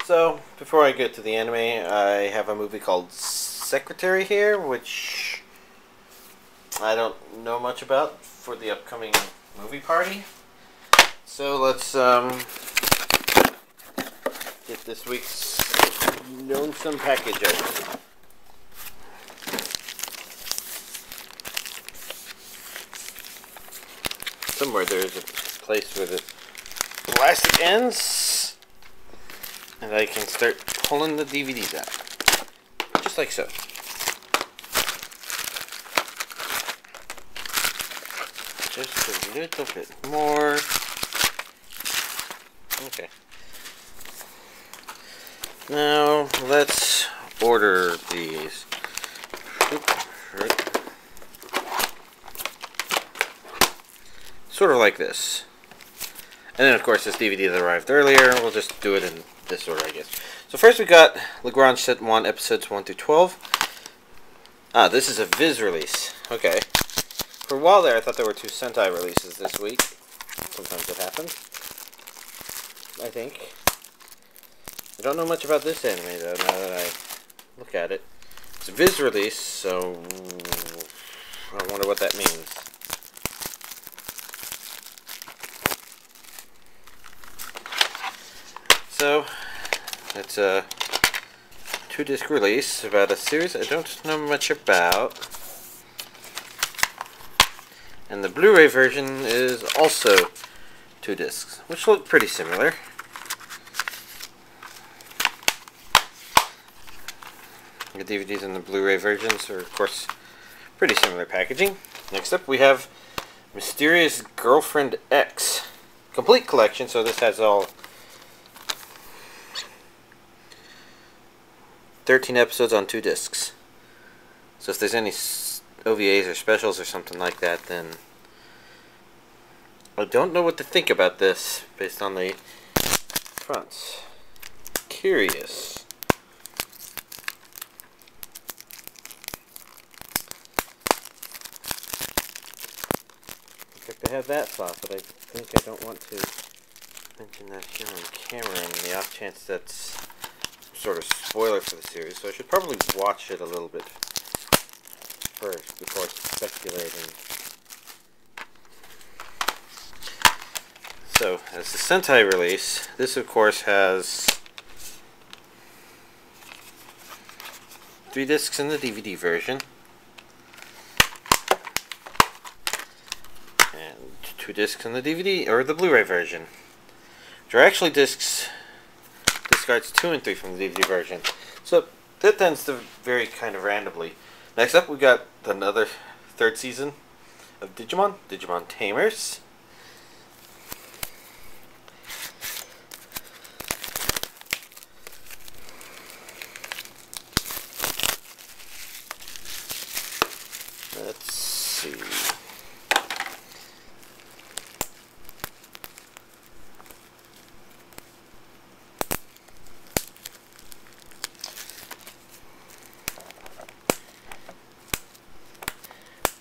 So, before I get to the anime, I have a movie called Secretary here, which I don't know much about for the upcoming movie party. So let's get this week's Lonesome package out. Somewhere there's a place where the plastic ends, and I can start pulling the DVDs out. Just like so. Just a little bit more. Okay. Now, let's order these. Sort of like this. And then, of course, this DVD that arrived earlier. We'll just do it in this order, I guess. So first we got Lagrange Set 1, Episodes 1 through 12. Ah, this is a Viz release. Okay. For a while there, I thought there were 2 Sentai releases this week. Sometimes it happens. I think. I don't know much about this anime, though, now that I look at it. It's a Viz release, so I wonder what that means. So, it's a 2-disc release about a series I don't know much about. And the Blu-ray version is also 2 discs, which look pretty similar. The DVDs and the Blu-ray versions are, of course, pretty similar packaging. Next up, we have Mysterious Girlfriend X. Complete collection, so this has all 13 episodes on 2 discs. So if there's any OVAs or specials or something like that, then I don't know what to think about this based on the fronts. Curious. In fact, I have that thought, but I think I don't want to mention that here on camera in the off chance that's some sort of spoiler for the series, so I should probably watch it a little bit first before speculating. So, as the Sentai release, this of course has 3 discs in the DVD version and 2 discs in the DVD or the Blu-ray version. Which are actually discs discards 2 and 3 from the DVD version. So that tends to vary kind of randomly. Next up, we got another 3rd season of Digimon, Digimon Tamers. Let's see.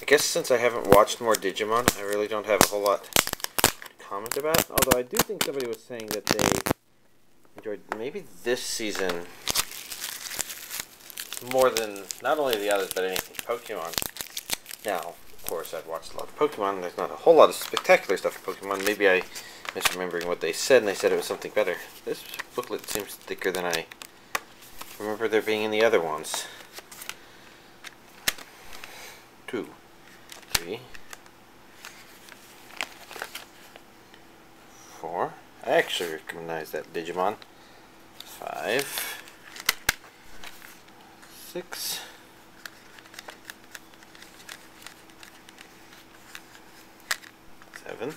I guess since I haven't watched more Digimon, I really don't have a whole lot to comment about. Although I do think somebody was saying that they enjoyed maybe this season more than not only the others, but anything Pokemon. Now, of course, I've watched a lot of Pokemon. There's not a whole lot of spectacular stuff for Pokemon. Maybe I'm misremembering what they said, and they said it was something better. This booklet seems thicker than I remember there being in the other ones. 2, 3, 4. I actually recognize that Digimon. 5, 6, 7,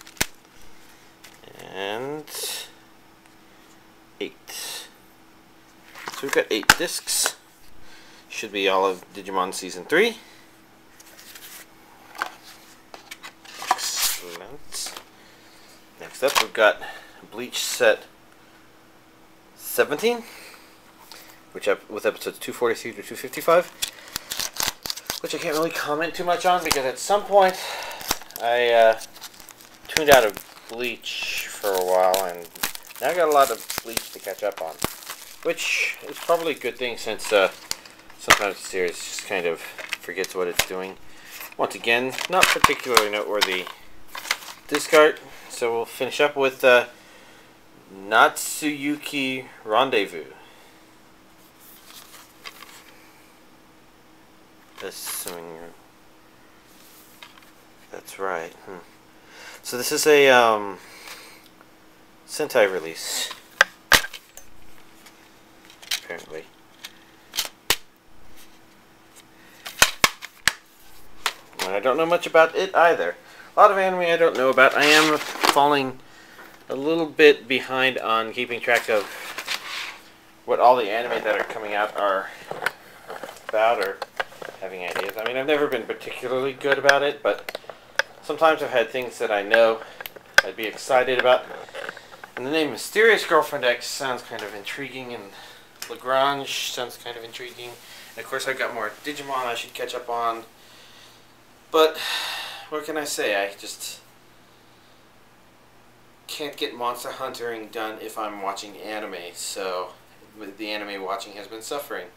and 8. So we've got 8 discs. Should be all of Digimon Season 3. Excellent. Next up, we've got Bleach Set 17, which with episodes 243 to 255, which I can't really comment too much on because at some point I tuned out of Bleach for a while, and now I got a lot of Bleach to catch up on. which is probably a good thing since sometimes the series just kind of forgets what it's doing. Once again, not particularly noteworthy disc art, so we'll finish up with Natsuyuki Rendezvous. Assuming that's right. So this is a Sentai release, apparently. And I don't know much about it either. A lot of anime I don't know about. I am falling a little bit behind on keeping track of what all the anime that are coming out are about or having ideas. I mean, I've never been particularly good about it, but sometimes I've had things that I know I'd be excited about. And the name Mysterious Girlfriend X sounds kind of intriguing, and Lagrange sounds kind of intriguing. And of course I've got more Digimon I should catch up on. But what can I say? I just can't get Monster Huntering done if I'm watching anime, so the anime watching has been suffering.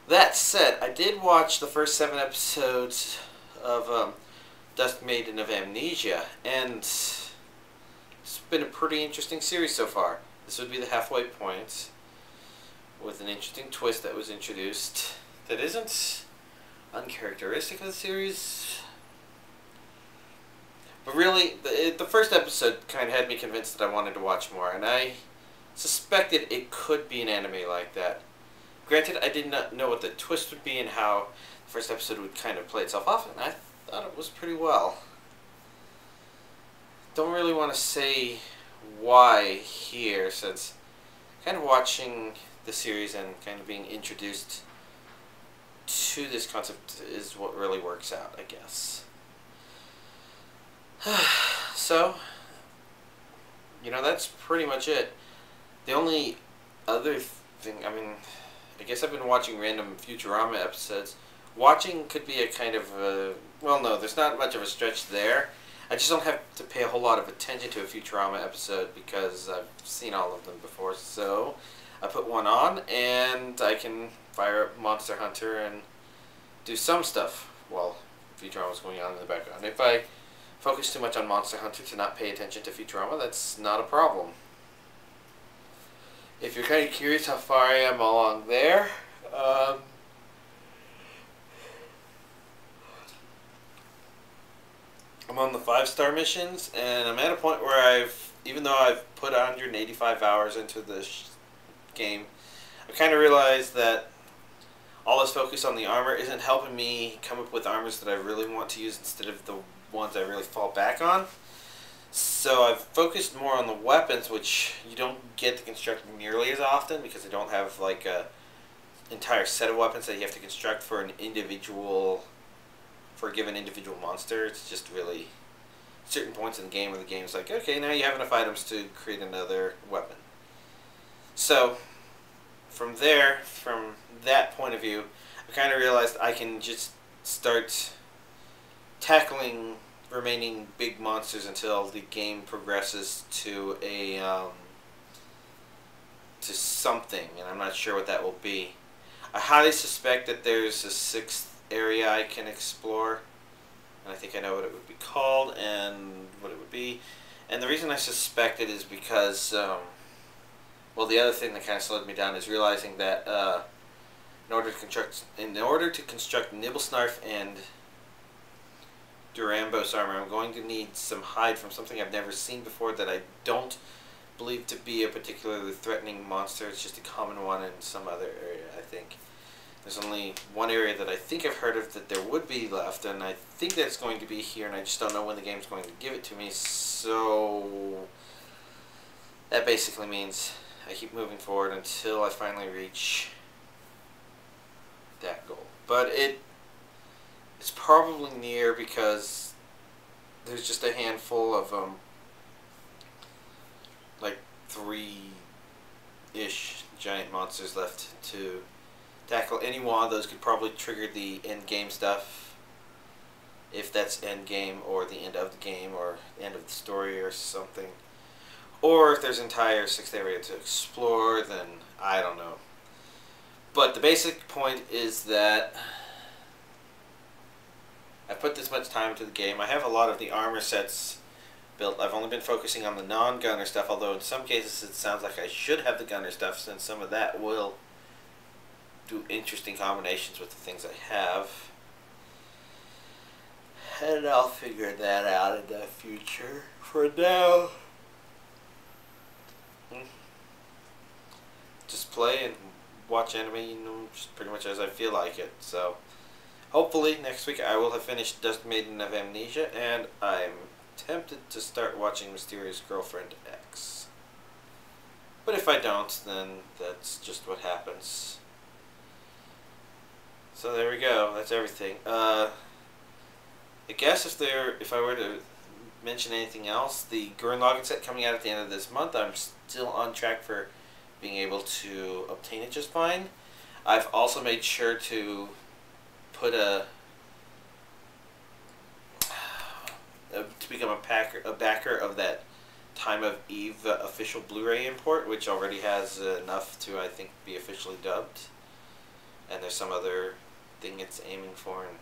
That said, I did watch the first 7 episodes of Dusk Maiden of Amnesia, and it's been a pretty interesting series so far. This would be the halfway point, with an interesting twist that was introduced that isn't uncharacteristic of the series. But really, the first episode kind of had me convinced that I wanted to watch more, and I suspected it could be an anime like that. Granted, I did not know what the twist would be and how the first episode would kind of play itself off, and I thought it was pretty well. Don't really want to say why here, since kind of watching the series and kind of being introduced to this concept is what really works out, I guess. So, that's pretty much it. The only other thing, I guess I've been watching random Futurama episodes. Watching could be a kind of well, no, there's not much of a stretch there. I just don't have to pay a whole lot of attention to a Futurama episode because I've seen all of them before. So I put one on and I can fire up Monster Hunter and do some stuff while Futurama is going on in the background. If I focus too much on Monster Hunter to not pay attention to Futurama, that's not a problem. If you're kind of curious how far I am along there, I'm on the 5-star missions, and I'm at a point where even though I've put 185 hours into this game, I kind of realized that all this focus on the armor isn't helping me come up with armors that I really want to use instead of the ones I really fall back on. So I've focused more on the weapons, which you don't get to construct nearly as often because they don't have like a entire set of weapons that you have to construct for a given individual monster. It's just really certain points in the game where the game's like, okay, now you have enough items to create another weapon. So from that point of view, I kind of realized I can just start tackling remaining big monsters until the game progresses to to something, and I'm not sure what that will be. I highly suspect that there's a 6th area I can explore, and I think I know what it would be called and what it would be. And the reason I suspect it is because, well, the other thing that kind of slowed me down is realizing that in order to construct Nibblesnarf and Durambos armor, I'm going to need some hide from something I've never seen before that I don't believe to be a particularly threatening monster. It's just a common one in some other area, I think. There's only one area that I think I've heard of that there would be left, and I think that's going to be here, and I just don't know when the game's going to give it to me, so that basically means I keep moving forward until I finally reach that goal. But it's probably near because there's just a handful of like 3-ish giant monsters left to tackle. Any one of those could probably trigger the end game stuff, if that's end game or the end of the game or the end of the story or something. Or if there's an entire 6th area to explore, then I don't know. But the basic point is that I put this much time into the game. I have a lot of the armor sets built. I've only been focusing on the non-gunner stuff, although in some cases it sounds like I should have the gunner stuff, since some of that will do interesting combinations with the things I have. And I'll figure that out in the future. For now, just play and watch anime, you know, just pretty much as I feel like it. So hopefully next week I will have finished Dust Maiden of Amnesia, and I'm tempted to start watching Mysterious Girlfriend X. But if I don't, then that's just what happens. So there we go. That's everything. I guess if I were to mention anything else, the Gurren Lagann set coming out at the end of this month, I'm still on track for being able to obtain it just fine. I've also made sure to put to become a backer of that Time of Eve official Blu-ray import, which already has enough to, I think, be officially dubbed. And there's some other thing it's aiming for, and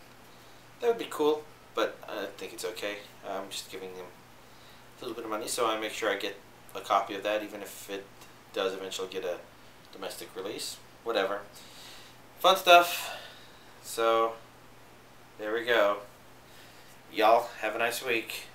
that would be cool, but I think it's okay. I'm just giving them a little bit of money, so I make sure I get a copy of that, even if it does eventually get a domestic release. Whatever. Fun stuff. So, there we go. Y'all have a nice week.